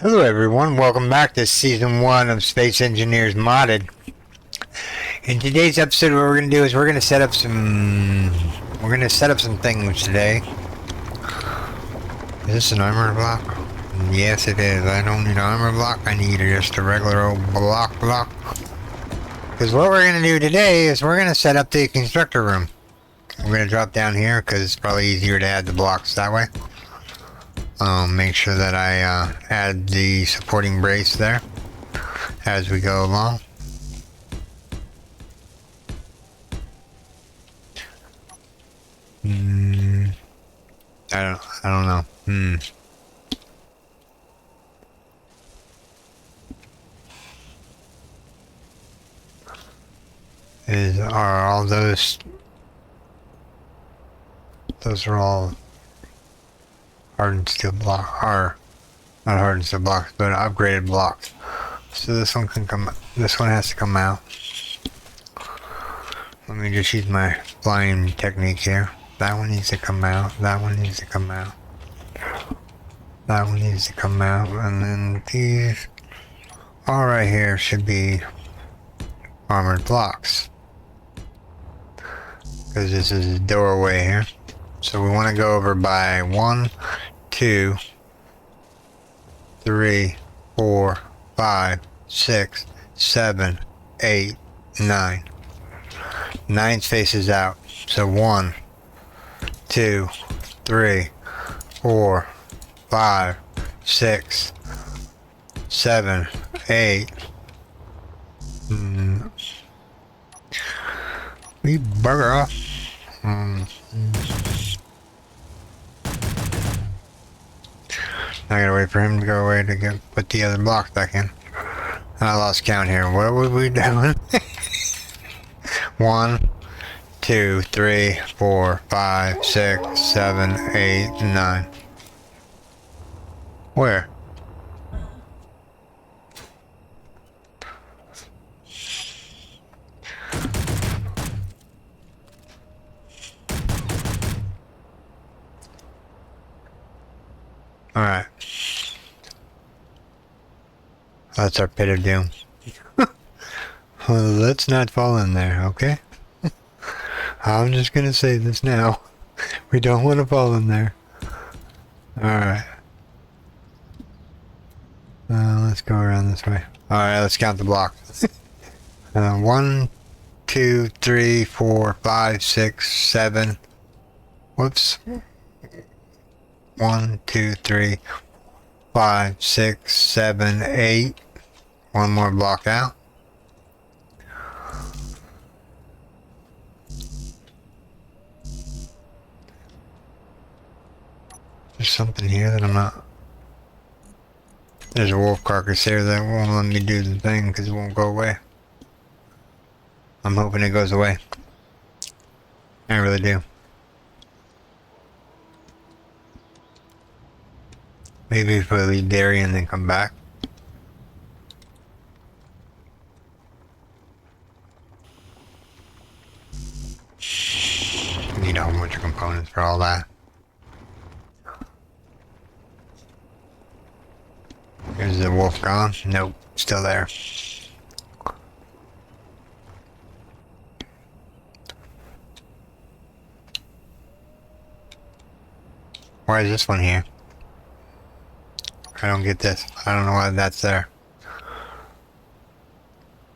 Hello everyone, welcome back to Season 1 of Space Engineers Modded. In today's episode what we're going to do is we're going to set up some things today. Is this an armor block? Yes it is. I don't need an armor block, I need just a regular old block. Because what we're going to do today is we're going to set up the constructor room. We're going to drop down here because it's probably easier to add the blocks that way. Make sure that I add the supporting brace there as we go along. I don't know. Are all those are all hardened steel block, or not hardened steel blocks, but upgraded blocks. So this one has to come out. Let me just use my flying technique here. That one needs to come out, that one needs to come out, that one needs to come out, and then these all right here should be armored blocks. Because this is a doorway here. So we want to go over by 1, 2, 3, 4, 5, 6, 7, 8, 9. 9 spaces out. So 1, 2, 3, 4, 5, 6, 7, 8. We bugger off. I gotta wait for him to go away to put the other blocks back in. I lost count here. What were we doing? 1, 2, 3, 4, 5, 6, 7, 8, 9. Where? Alright. That's our pit of doom. Well, let's not fall in there, okay? I'm just gonna say this now. We don't want to fall in there. Alright. Let's go around this way. Alright, let's count the blocks. 1, 2, 3, 4, 5, 6, 7. Whoops. 1, 2, 3, 5, 6, 7, 8. One more block out. There's something here that I'm not... There's a wolf carcass here that won't let me do the thing because it won't go away. I'm hoping it goes away. I really do. Maybe if I leave dairy and then come back. Need a whole bunch of components for all that. Is the wolf gone? Nope, still there. Why is this one here? I don't get this. I don't know why that's there.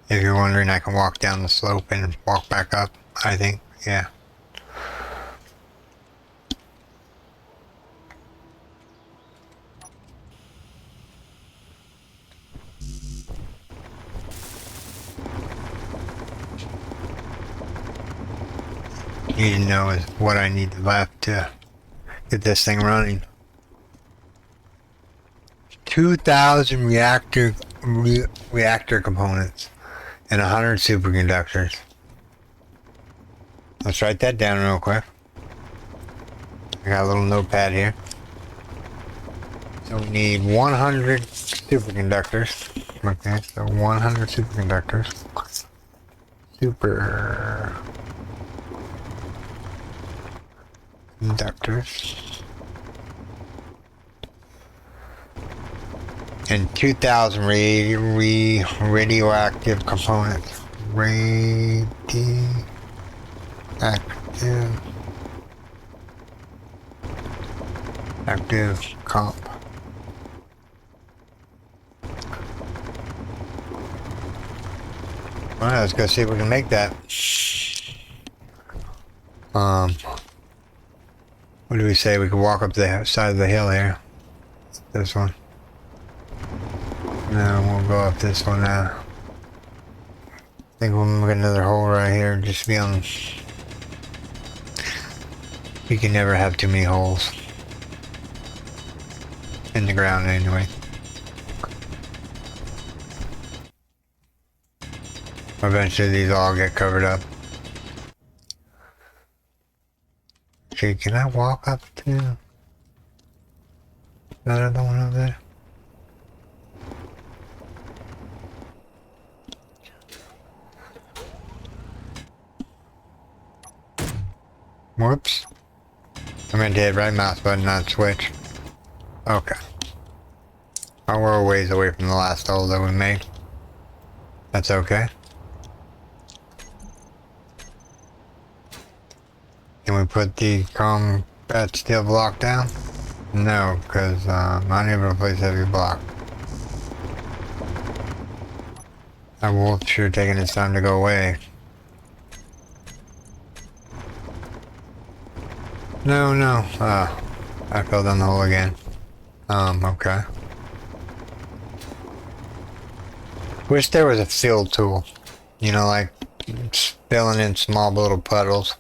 If you're wondering, I can walk down the slope and walk back up, I think. Yeah. Need to know is what I need left to get this thing running. 2,000 reactor components and 100 superconductors. Let's write that down real quick. I got a little notepad here. So we need 100 superconductors. Okay, so 100 superconductors. Superconductors. and 2,000 radioactive components. Radioactive comp. Alright, let's go see if we can make that. What do we say? We could walk up the side of the hill here. This one. No, we'll go up this one now. I think we'll make another hole right here. Just be on. You can never have too many holes. In the ground anyway. Eventually these all get covered up. Okay, can I walk up to that other one over there? Whoops. I meant to hit right mouse button, not switch. Okay. Oh, we're a ways away from the last hole that we made. That's okay. Can we put the combat steel block down? No, because I'm unable to place heavy block. That wolf sure taking its time to go away. No, no. I fell down the hole again. Okay. Wish there was a fill tool. You know, like filling in small little puddles.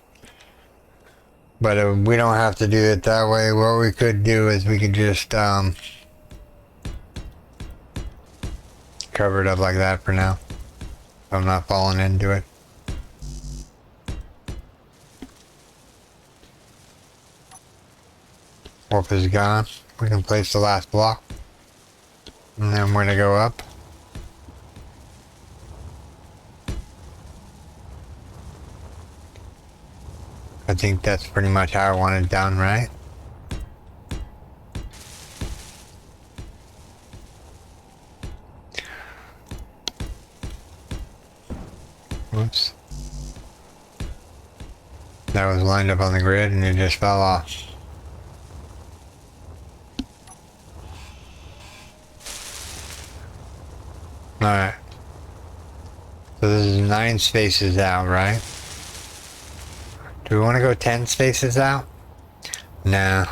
But we don't have to do it that way. What we could do is we could just cover it up like that for now. So I'm not falling into it. Wolf is gone. We can place the last block. And then we're gonna go up. I think that's pretty much how I want it done, right? Whoops. That was lined up on the grid and it just fell off. Alright. So this is 9 spaces out, right? Do we want to go 10 spaces out? No.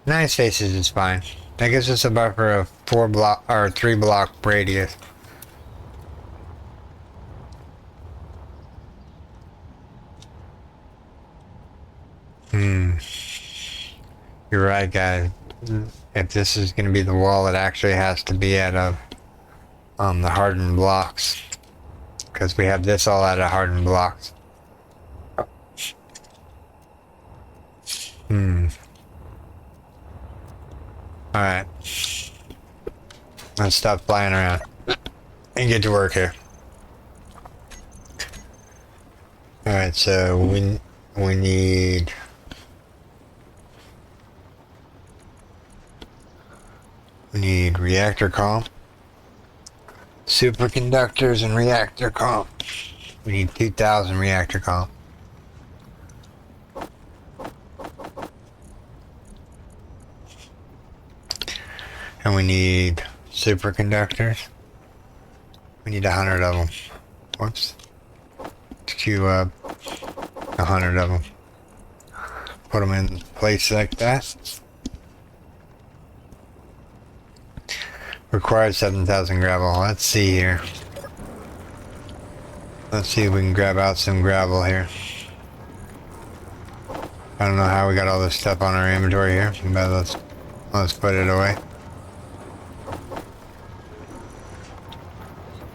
9 spaces is fine. That gives us a buffer of 4 block or 3 block radius. You're right, guys. If this is going to be the wall, it actually has to be out of the hardened blocks. Because we have this all out of hardened blocks. Alright. Let's stop flying around. And get to work here. Alright, so we need... We need reactor comp. Superconductors and reactor comp. We need 2,000 reactor comp. And we need superconductors. We need 100 of them. Whoops. Queue up 100 of them. Put them in place like that. Required 7,000 gravel. Let's see here. Let's see if we can grab out some gravel here. I don't know how we got all this stuff on our inventory here, but let's put it away.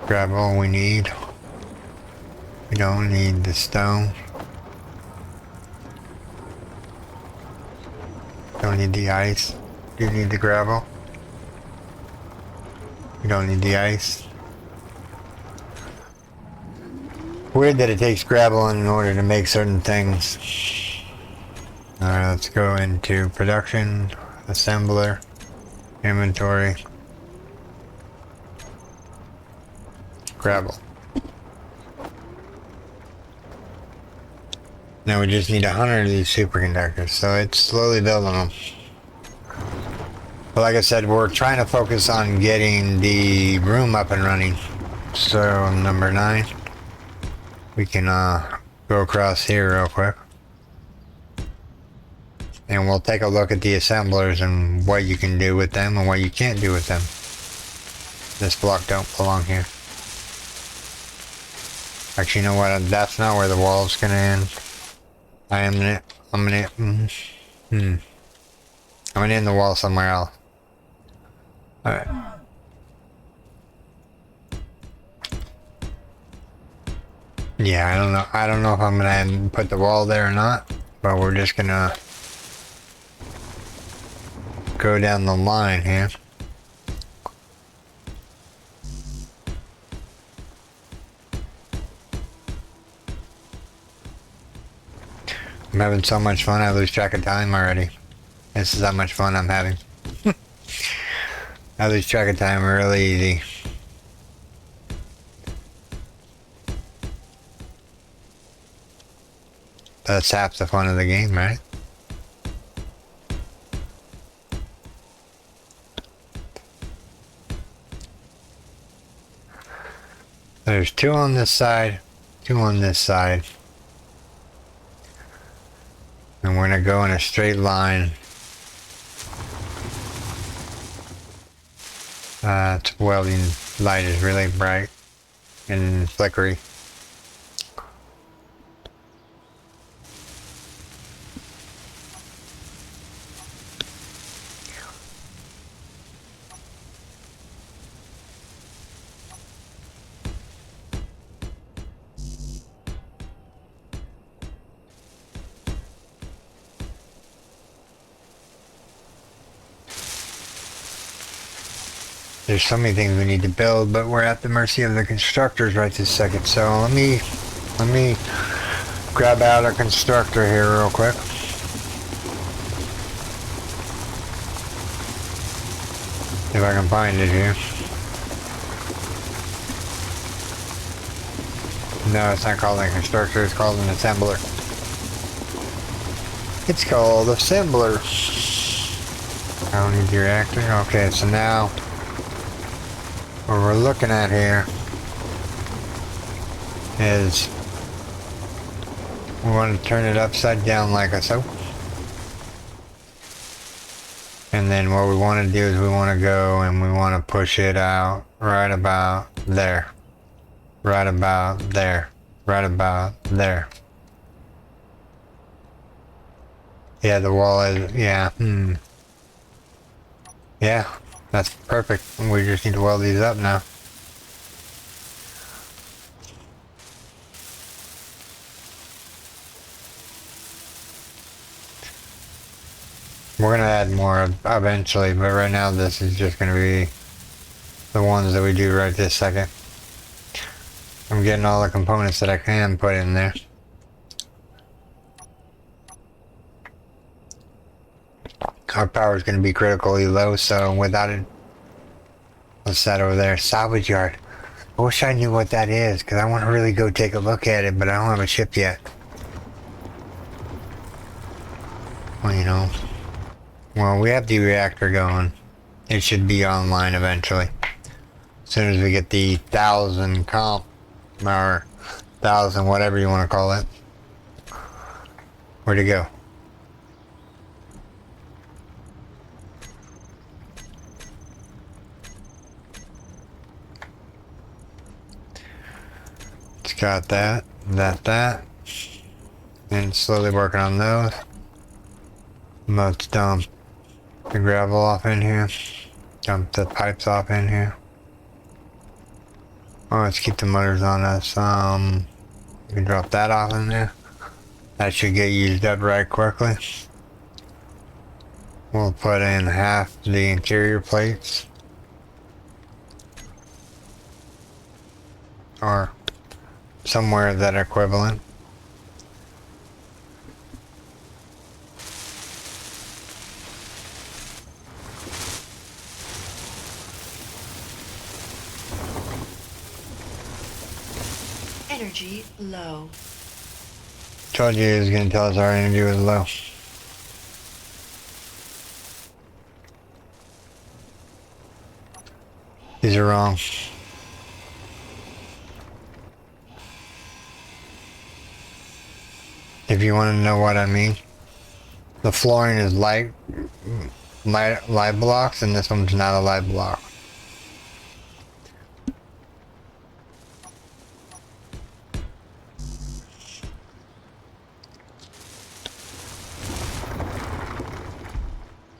Grab all we need. We don't need the stone. Don't need the ice. Do need the gravel. We don't need the ice. Weird that it takes gravel in order to make certain things. Alright, let's go into production, assembler, inventory. gravel. Now we just need 100 of these superconductors, so it's slowly building them. But like I said, we're trying to focus on getting the room up and running. So number 9, we can go across here real quick. And we'll take a look at the assemblers and what you can do with them and what you can't do with them. This block don't belong here. Actually, you know what? That's not where the wall's gonna end. I'm gonna end the wall somewhere else. Alright. Yeah, I don't know if I'm gonna put the wall there or not, but we're just gonna go down the line here. I'm having so much fun, I lose track of time already. This is how much fun I'm having. I lose track of time really easy. That's half the fun of the game, right? There's 2 on this side, 2 on this side. And we're gonna go in a straight line. Welding light is really bright and flickery. There's so many things we need to build, but we're at the mercy of the constructors right this second. So let me grab out a constructor here real quick. If I can find it here. No, it's not called a constructor, it's called an assembler. It's called assembler. I don't need the reactor. Okay, so now what we're looking at here is we want to turn it upside down like so. And then what we want to do is we want to go and we want to push it out right about there. Right about there. Right about there. Yeah, the wall is, yeah, yeah, that's perfect. We just need to weld these up now. We're gonna add more eventually, but right now this is just gonna be the ones that we do right this second. I'm getting all the components that I can put in there. Our power is going to be critically low, so without it... What's that over there? Salvage yard. I wish I knew what that is, because I want to really go take a look at it, but I don't have a ship yet. Well, you know. Well, we have the reactor going. It should be online eventually. As soon as we get the 1,000 comp, or 1,000 whatever you want to call it. Where'd it go? It's got that, that. And slowly working on those. Let's dump the gravel off in here. Dump the pipes off in here. Oh, let's keep the motors on us. You can drop that off in there. That should get used up right quickly. We'll put in half the interior plates. Or somewhere that equivalent. Energy low. Told you it was going to tell us our energy was low. These are wrong. If you want to know what I mean, the flooring is light blocks, and this one's not a light block.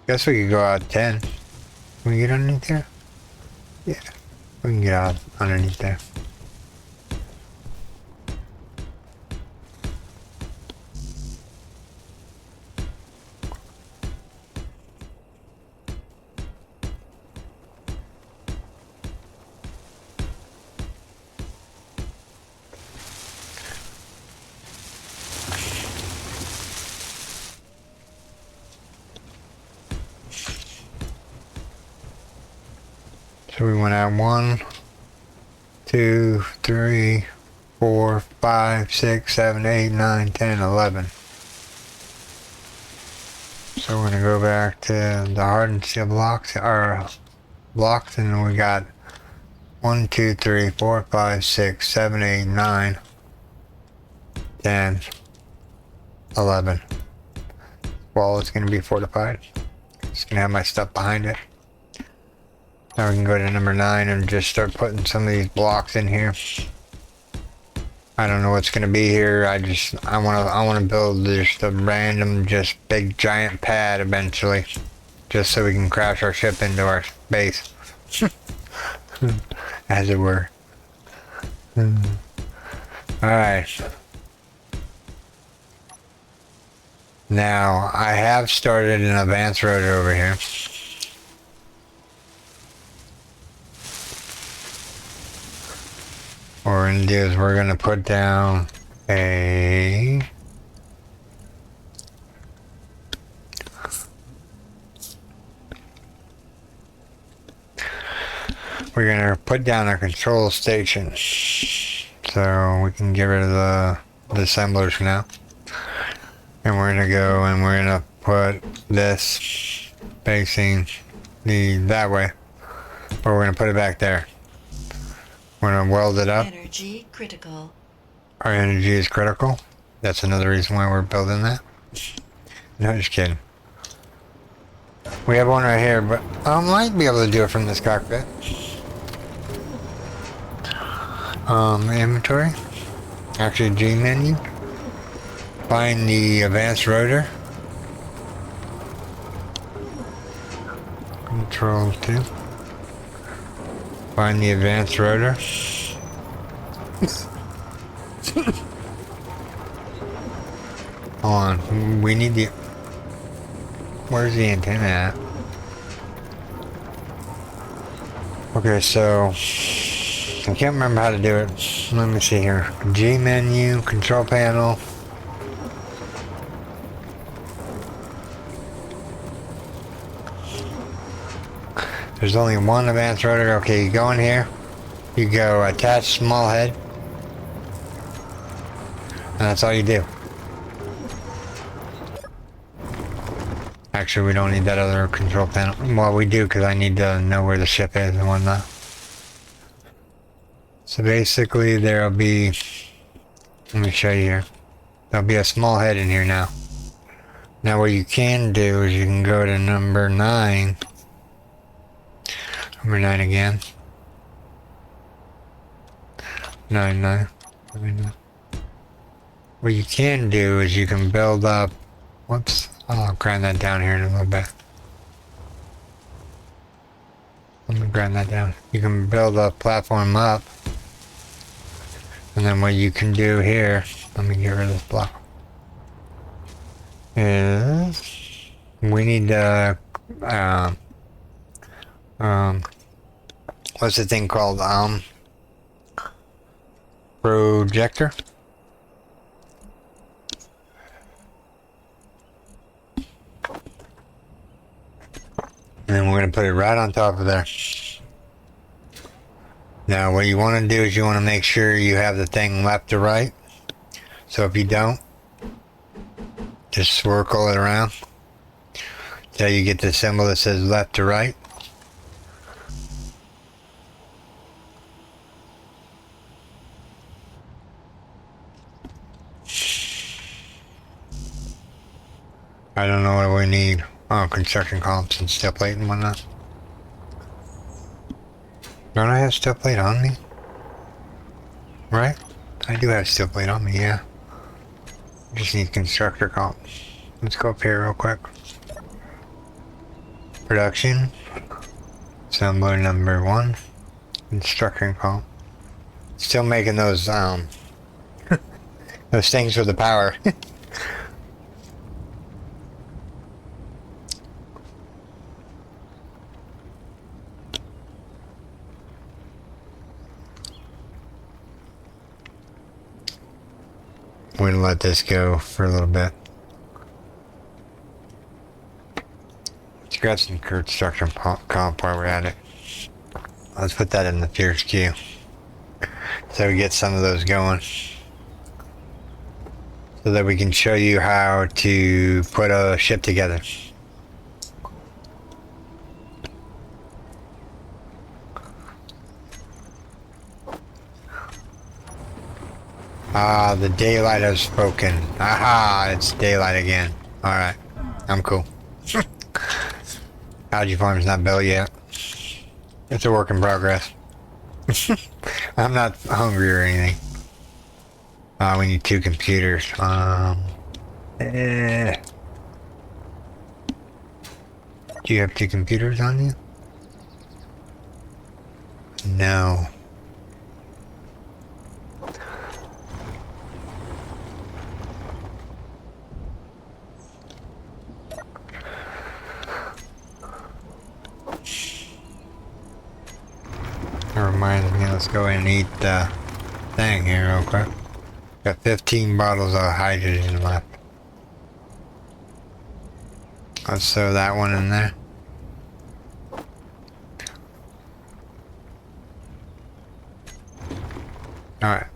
Guess we could go out 10. Can we get underneath there? Yeah, we can get out underneath there. So we went out 1, 2, 3, 4, 5, 6, 7, 8, 9, 10, 11. So we're gonna go back to the hardened steel blocks, and we got 1, 2, 3, 4, 5, 6, 7, 8, 9, 10, 11. Wall is gonna be fortified. Just gonna have my stuff behind it. Now we can go to number 9 and just start putting some of these blocks in here. I don't know what's gonna be here. I wanna build just a random, just big giant pad eventually, just so we can crash our ship into our base, as it were. All right. Now I have started an advanced rotor over here. What we're going to do is we're going to put down a control station, so we can get rid of the assemblers now. And we're going to go and we're going to put this facing that way, but we're going to put it back there. We're going to weld it up. Energy critical. Our energy is critical. That's another reason why we're building that. No, just kidding. We have one right here, but I might be able to do it from this cockpit. Inventory. Actually, G menu. Find the advanced rotor. Control 2. Find the advanced rotor. Hold on, we need the... Where's the antenna at? Okay, so... I can't remember how to do it. Let me see here. G menu, control panel. There's only one advanced rotor. Okay, you go in here. You go attach small head. And that's all you do. Actually, we don't need that other control panel. Well, we do because I need to know where the ship is and whatnot. So basically, there'll be... Let me show you here. There'll be a small head in here now. Now, what you can do is you can go to number 9. Number 9 again. 9. What you can do is you can build up... Whoops. I'll grind that down here in a little bit. Let me grind that down. You can build a platform up. And then what you can do here... Let me get rid of this block. Is... We need to... what's the thing called? Projector? And then we're going to put it right on top of there. Now what you want to do is you want to make sure you have the thing left to right. So if you don't, just swirl it around till you get the symbol that says left to right. I don't know what we need. Oh, construction columns and steel plate and whatnot. Don't I have steel plate on me? Right? I do have steel plate on me, yeah. Just need constructor columns. Let's go up here real quick. Production. Assembler number 1. Construction column. Still making those those things for the power. We're gonna let this go for a little bit. Let's grab some construction comp while we're at it. Let's put that in the fierce queue. So we get some of those going. So that we can show you how to put a ship together. Ah, the daylight has spoken. Aha, it's daylight again. Alright, I'm cool. Algae farm's not built yet. It's a work in progress. I'm not hungry or anything. We need 2 computers. Do you have 2 computers on you? No. That reminds me, let's go and eat the thing here real quick. Got 15 bottles of hydrogen left. Let's throw that one in there. Alright.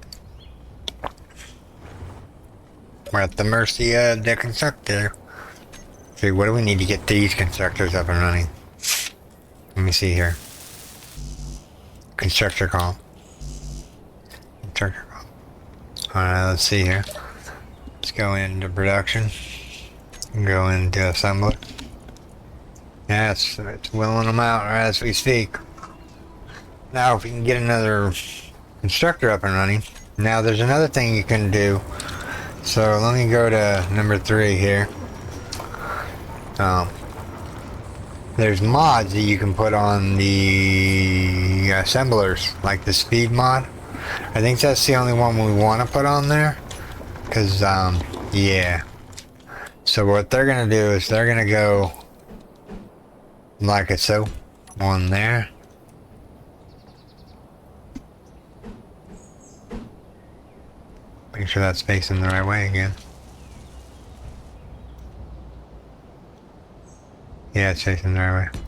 We're at the mercy of the constructor. See, what do we need to get these constructors up and running? Let me see here. Constructor column. Constructor column. Alright, let's see here. Let's go into production. Go into assembly. Yeah, it's willing them out right as we speak. Now, if we can get another constructor up and running. Now, there's another thing you can do. So, let me go to number 3 here. There's mods that you can put on the assemblers, like the speed mod. I think that's the only one we want to put on there. Because, yeah. So what they're going to do is they're going to go like it's so. One there. Make sure that's facing the right way again. Yeah, it's facing the right way.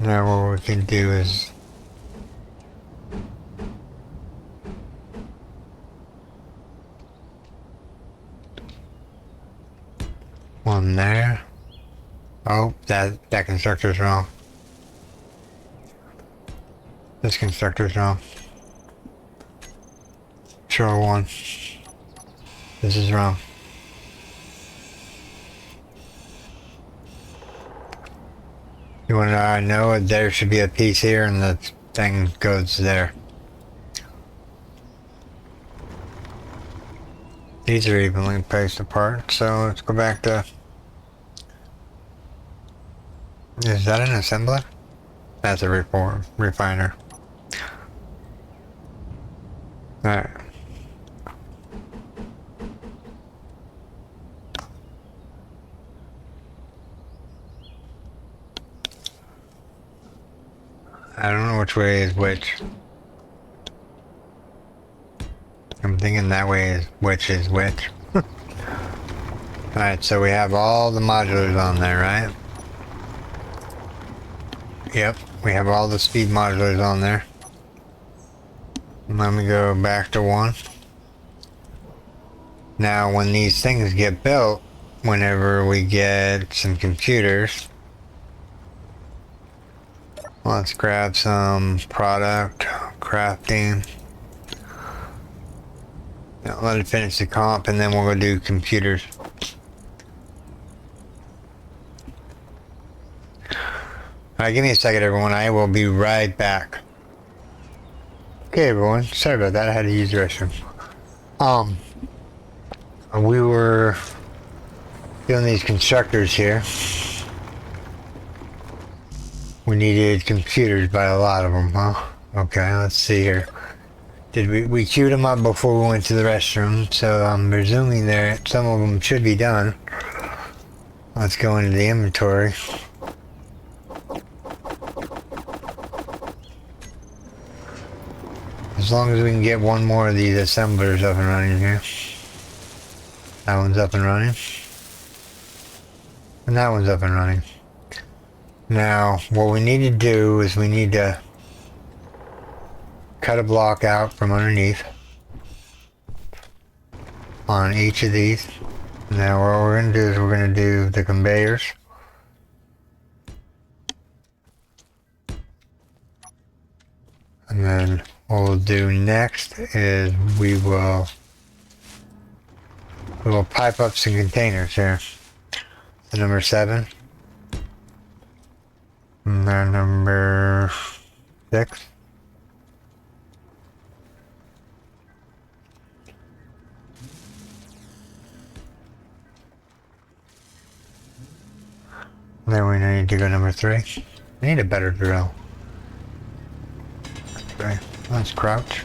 Now what we can do is one there. Oh, that constructor's wrong. This constructor's wrong. Sure one. This is wrong. You want to know there should be a piece here and the thing goes there. These are evenly spaced apart, so let's go back to... Is that an assembler? That's a refiner. Alright. I don't know which way is which. I'm thinking that way is which is which. Alright, so we have all the modulars on there, right? Yep, we have all the speed modulars on there. Let me go back to 1. Now, when these things get built, whenever we get some computers, let's grab some product, crafting. Now, let it finish the comp, and then we'll go do computers. Alright, give me a second, everyone. I will be right back. Okay, everyone. Sorry about that. I had to use the restroom. We were doing these constructors here. We needed computers by a lot of them, huh? Okay, let's see here. We queued them up before we went to the restroom, so I'm presuming that some of them should be done. Let's go into the inventory. As long as we can get one more of these assemblers up and running here. That one's up and running. And that one's up and running. Now, what we need to do is we need to cut a block out from underneath on each of these. Now what we're going to do is we're going to do the conveyors. And then what we'll do next is we will pipe up some containers here. So number 7. And then number 6. Then we need to go number 3. I need a better drill. Okay, let's crouch.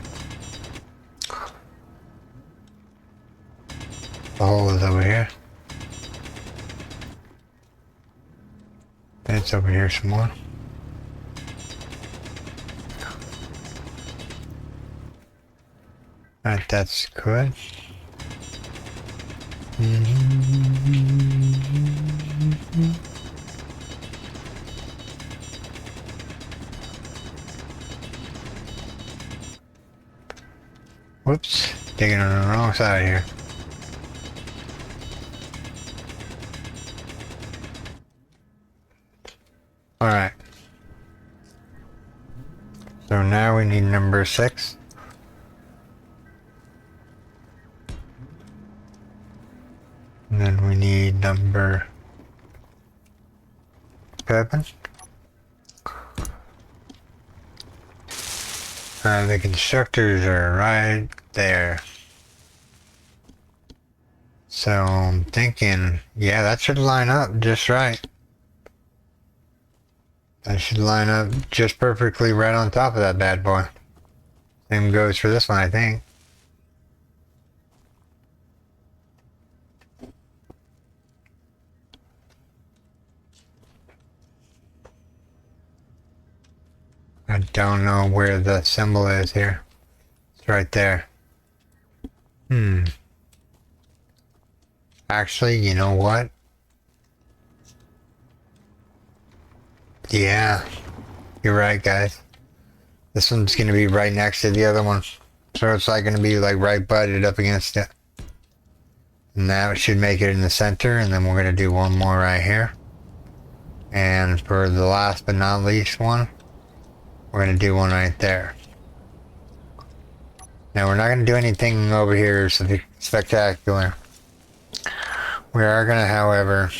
The hole is over here. It's over here some more. Alright, that's good. Whoops, digging on the wrong side here. Alright. So now we need number 6. And then we need number 7. The constructors are right there. So I'm thinking, yeah, that should line up just right. That should line up just perfectly right on top of that bad boy. Same goes for this one, I think. I don't know where the symbol is here. It's right there. Actually, you know what? Yeah, you're right, guys. This one's gonna be right next to the other one. So it's like gonna be like right butted up against it. And that should make it in the center, and then we're gonna do one more right here. And for the last but not least one, we're going to do one right there. Now we're not going to do anything over here spectacular. We are going to, however,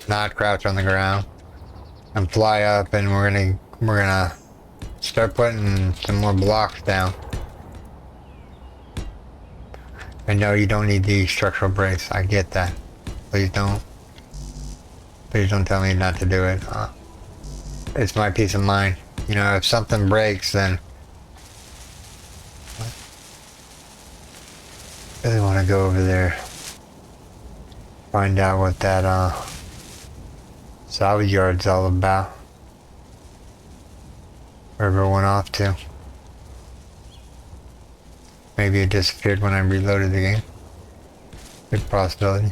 not crouch on the ground and fly up, and we're gonna start putting some more blocks down. I know you don't need the structural breaks. I get that. Please don't. Please don't tell me not to do it. It's my peace of mind. You know, if something breaks, then I really want to go over there, find out what that salvage yard's all about. Wherever it went off to. Maybe it disappeared when I reloaded the game. Good possibility.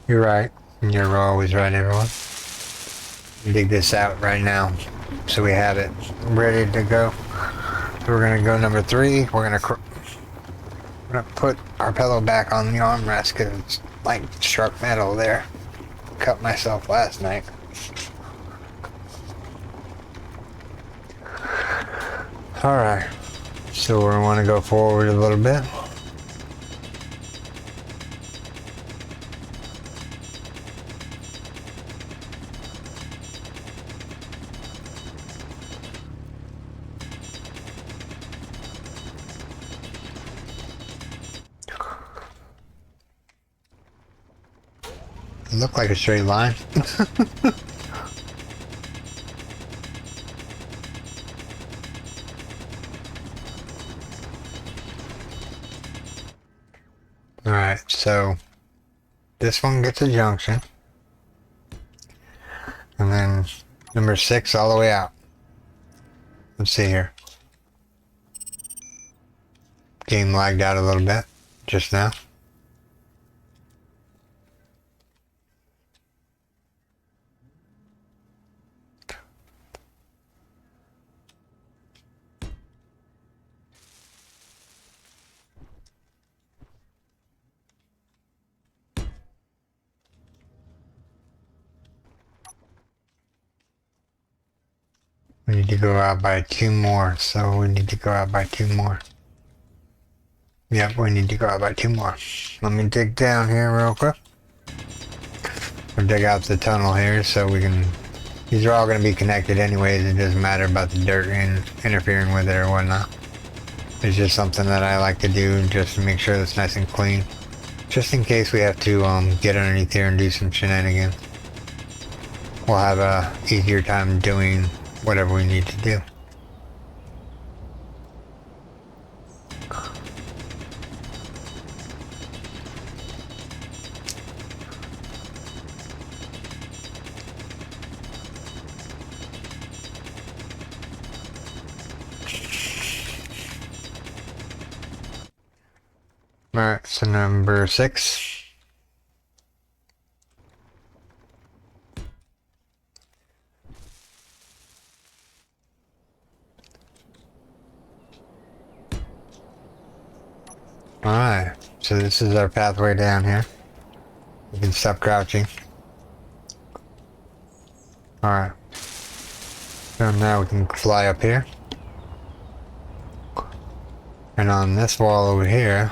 You're right. You're always right, everyone. Dig this out right now so we have it ready to go. So we're gonna go number 3. We're gonna put our pillow back on the armrest because it's like sharp metal there. Cut myself last night. Alright, so we want to go forward a little bit. It looked like a straight line. Alright, so this one gets a junction. And then number 6 all the way out. Let's see here. Game lagged out a little bit just now. We need to go out by 2 more, so we need to go out by 2 more. Yep, we need to go out by 2 more. Let me dig down here real quick. We'll dig out the tunnel here so we can... These are all going to be connected anyways, it doesn't matter about the dirt and interfering with it or whatnot. It's just something that I like to do just to make sure it's nice and clean. Just in case we have to get underneath here and do some shenanigans. We'll have a easier time doing whatever we need to do. Alright, so number 6. Alright, so this is our pathway down here. We can stop crouching. Alright. So now we can fly up here. And on this wall over here,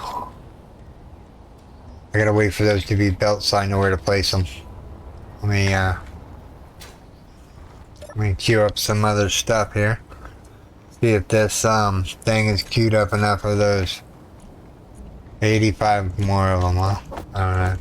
I gotta wait for those to be built so I know where to place them. Let me queue up some other stuff here. See if this thing is queued up enough of those. 85 more of them, huh? Alright.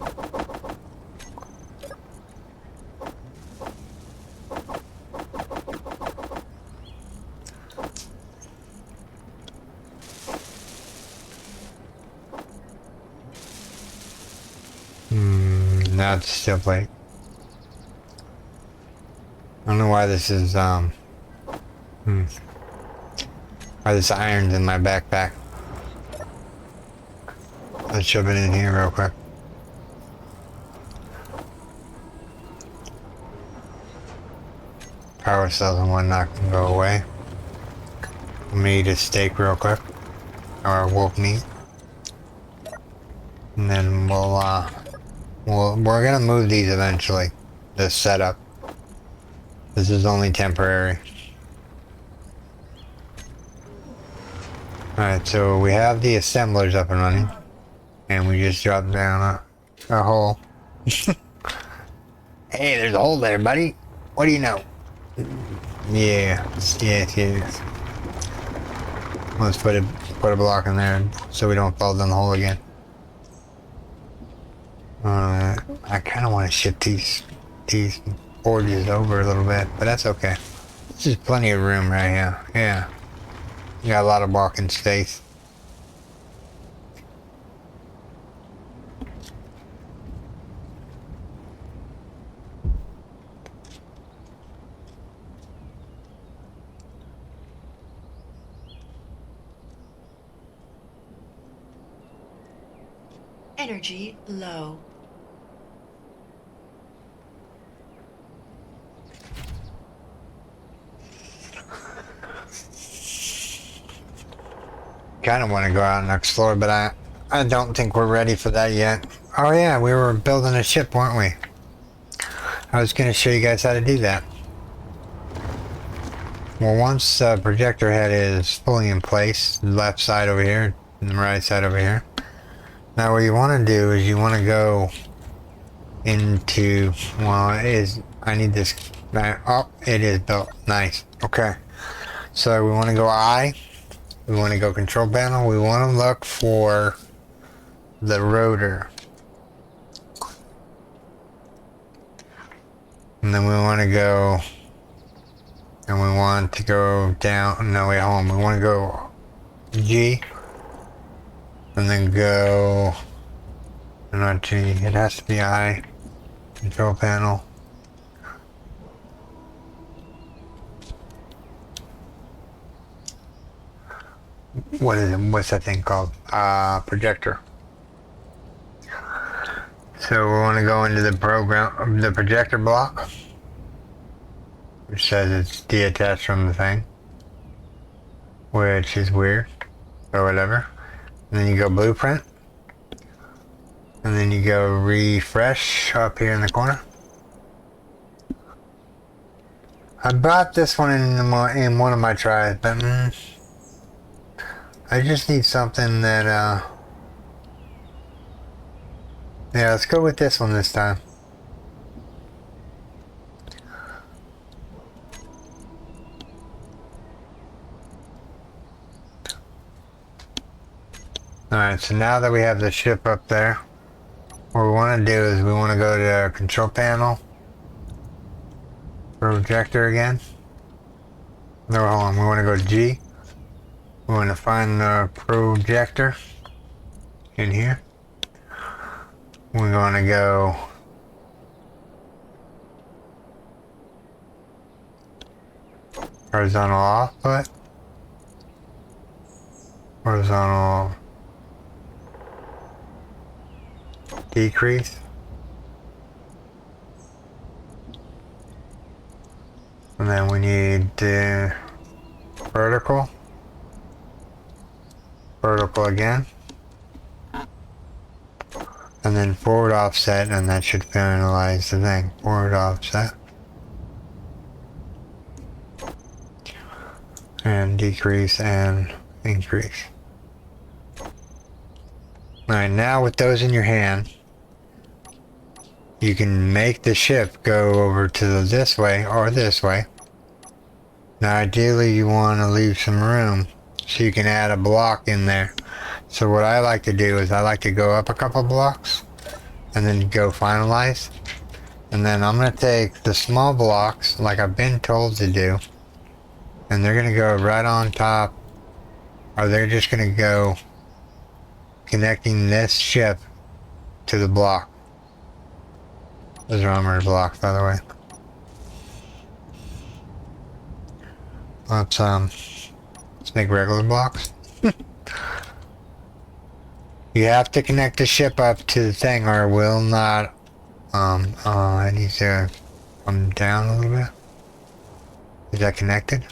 Now it's still plate. I don't know why this is, why this iron's in my backpack. Let's shove it in here real quick. Power cells and whatnot can go away. Let me eat a steak real quick. Or wolf meat. And then we're gonna move these eventually. This setup. This is only temporary. Alright, so we have the assemblers up and running. And we just dropped down a hole. Hey, there's a hole there, buddy. What do you know? Yeah, yes. Let's put a block in there so we don't fall down the hole again. I kind of want to ship these forges over a little bit, but that's okay. This is plenty of room right here. Yeah. You got a lot of walking space. Energy low. Kind of want to go out and explore, but I don't think we're ready for that yet. Oh yeah, we were building a ship, weren't we? I was going to show you guys how to do that. Well, once the projector head is fully in place, the left side over here, and the right side over here. Now what you want to do is you want to go into, well, I need this, oh, it is built. Nice. Okay. So we want to go I. We want to go control panel. We want to look for the rotor. And then we want to go, and we want to go down, no, wait, hold on. We want to go G, and then go, not G, it has to be I, control panel. What is it? What's that thing called? Projector. So we want to go into the program, the projector block, which says it's detached from the thing, which is weird, or whatever. And then you go blueprint, and then you go refresh up here in the corner. I brought this one in one of my tries, but I just need something that, yeah, let's go with this one this time. Alright, so now that we have the ship up there, what we want to do is we want to go to control panel, projector again. No, hold on, we want to go to G. We want to find the projector in here. We're going to go horizontal offset, horizontal decrease, and then we need vertical, vertical again, and then forward offset, and that should finalize the thing. Forward offset and decrease and increase. Alright, now with those in your hand, you can make the ship go over to this way or this way. Now ideally you want to leave some room so you can add a block in there. So what I like to do is I like to go up a couple blocks and then go finalize. And then I'm going to take the small blocks like I've been told to do, and they're going to go right on top, or they're just going to go connecting this ship to the block. Those are armored blocks, by the way. Let's make regular blocks. You have to connect the ship up to the thing or it will not, I need to come down a little bit. Is that connected?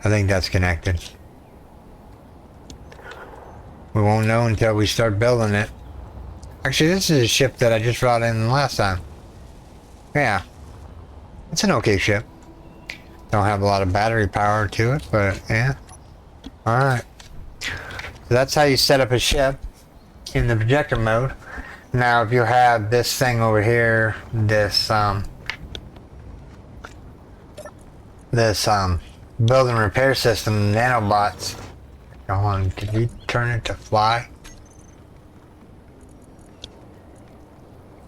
I think that's connected. We won't know until we start building it. Actually, this is a ship that I just brought in last time. Yeah. It's an okay ship. Don't have a lot of battery power to it, but yeah. Alright. So that's how you set up a ship in the projector mode. Now if you have this thing over here, this build and repair system, nanobots. Hold on, did you turn it to fly?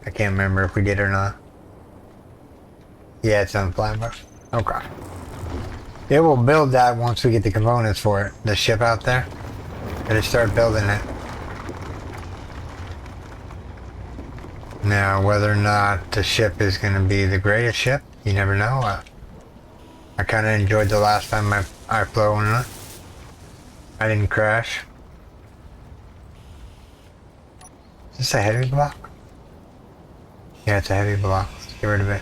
I can't remember if we did or not. Yeah, it's on sandbox. Okay. It will build that once we get the components for it. The ship out there. Gotta start building it. Now, whether or not the ship is going to be the greatest ship, you never know. I kind of enjoyed the last time I flew on it. I didn't crash. Is this a heavy block? Yeah, it's a heavy block. Let's get rid of it.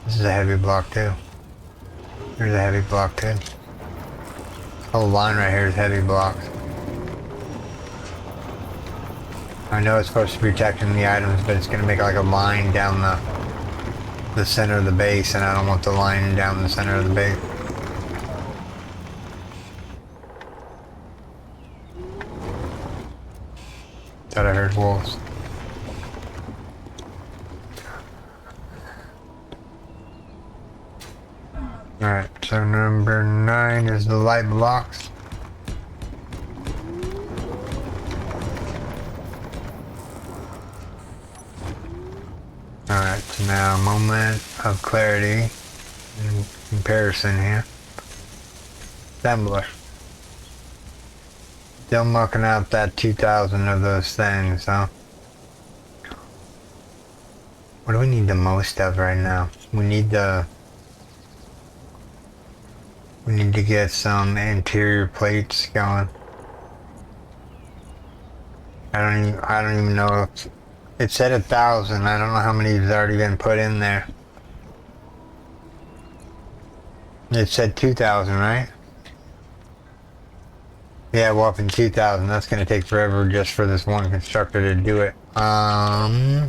This is a heavy block too. Here's a heavy block too. This whole line right here is heavy blocks. I know it's supposed to be protecting the items, but it's going to make like a line down the center of the base, and I don't want the line down the center of the base. Thought I heard wolves. Alright, so number 9 is the light blocks. Alright, so now moment of clarity in comparison here. Assembler. Still mucking out that 2,000 of those things, huh? What do we need the most of right now? We need to get some interior plates going. I don't even know if it said 1,000. I don't know how many has already been put in there. It said 2,000, right? Yeah, well, up in 2,000. That's gonna take forever just for this one constructor to do it. I'm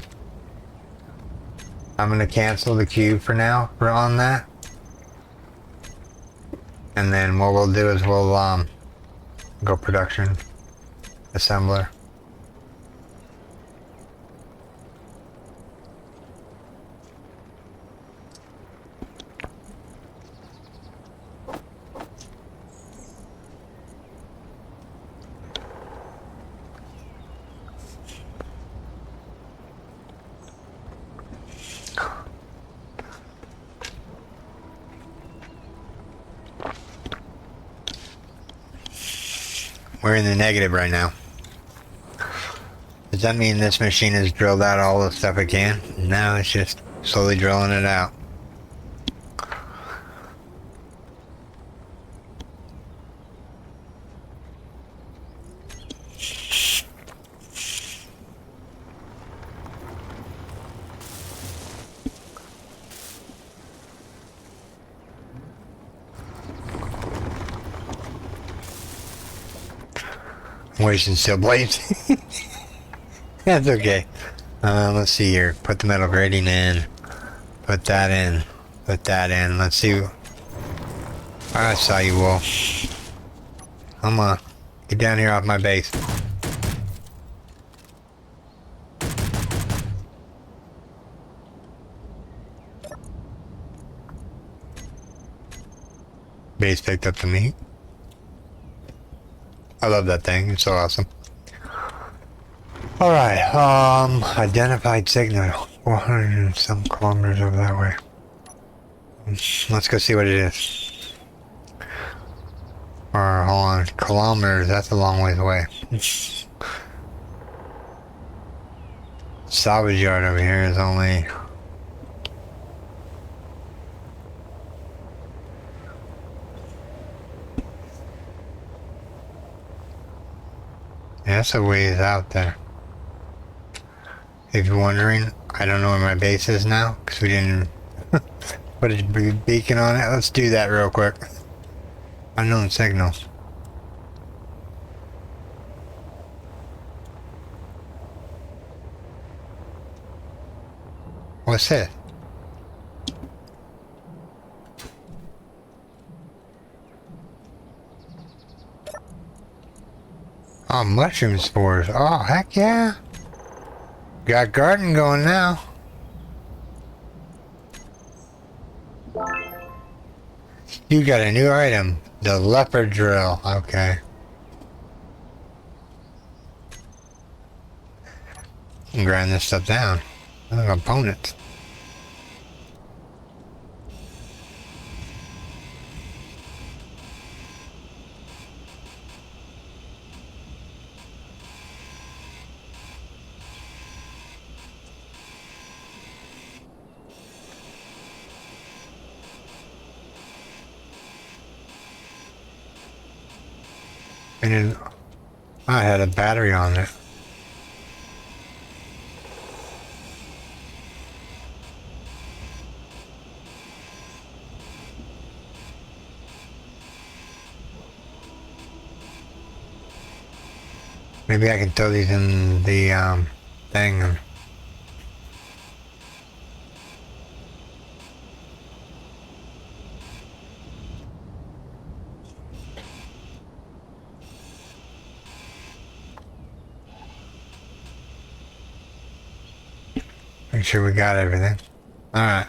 gonna cancel the queue for now on that. And then what we'll do is we'll go production assembler. We're in the negative right now. Does that mean this machine has drilled out all the stuff it can? No, it's just slowly drilling it out. Wasting steel blades. That's okay. Let's see here. Put the metal grating in. Put that in. Put that in. Let's see. I saw you, Wolf. Come on. Get down here off my base. Base picked up the meat. I love that thing. It's so awesome. Alright, identified signal. 400 and some kilometers over that way. Let's go see what it is. Or, hold on, kilometers, that's a long ways away. Salvage yard over here is only... Yeah, that's a ways out there. If you're wondering, I don't know where my base is now, because we didn't put a beacon on it. Let's do that real quick. Unknown signal. What's it? Oh, mushroom spores. Oh, heck yeah. Got garden going now. You got a new item. The leopard drill. Okay. can grind this stuff down. Components. And then I had a battery on it. Maybe I can throw these in the thing. Make sure we got everything. Alright.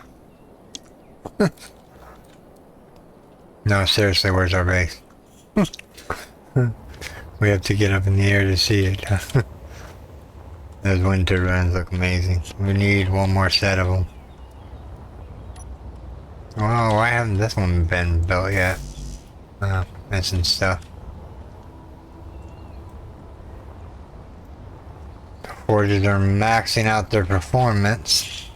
No, seriously, where's our base? We have to get up in the air to see it. Those wind turbines look amazing. We need one more set of them. Oh, why hasn't this one been built yet? Missing stuff. Forges are maxing out their performance.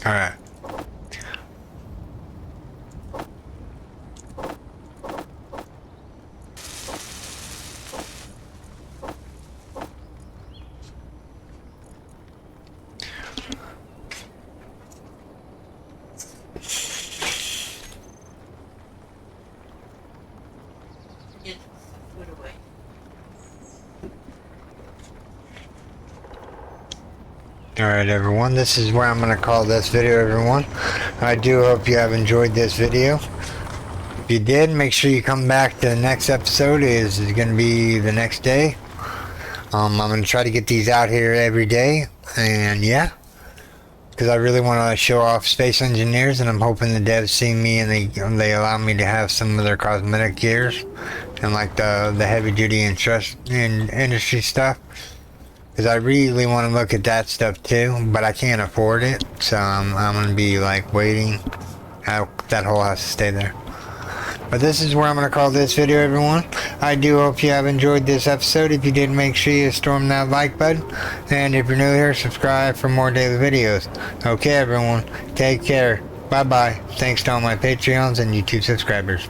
Alright. Get food away. Alright everyone, this is where I'm going to call this video, everyone. I do hope you have enjoyed this video. If you did, make sure you come back to the next episode. Is going to be the next day. I'm going to try to get these out here every day. And yeah, because I really want to show off Space Engineers, and I'm hoping the devs see me and they allow me to have some of their cosmetic gears and like the heavy duty industry stuff. Because I really want to look at that stuff too, but I can't afford it, so I'm going to be like waiting. That hole has to stay there. But this is where I'm going to call this video, everyone. I do hope you have enjoyed this episode. If you did, make sure you storm that like button. And if you're new here, subscribe for more daily videos. Okay, everyone. Take care. Bye-bye. Thanks to all my Patreons and YouTube subscribers.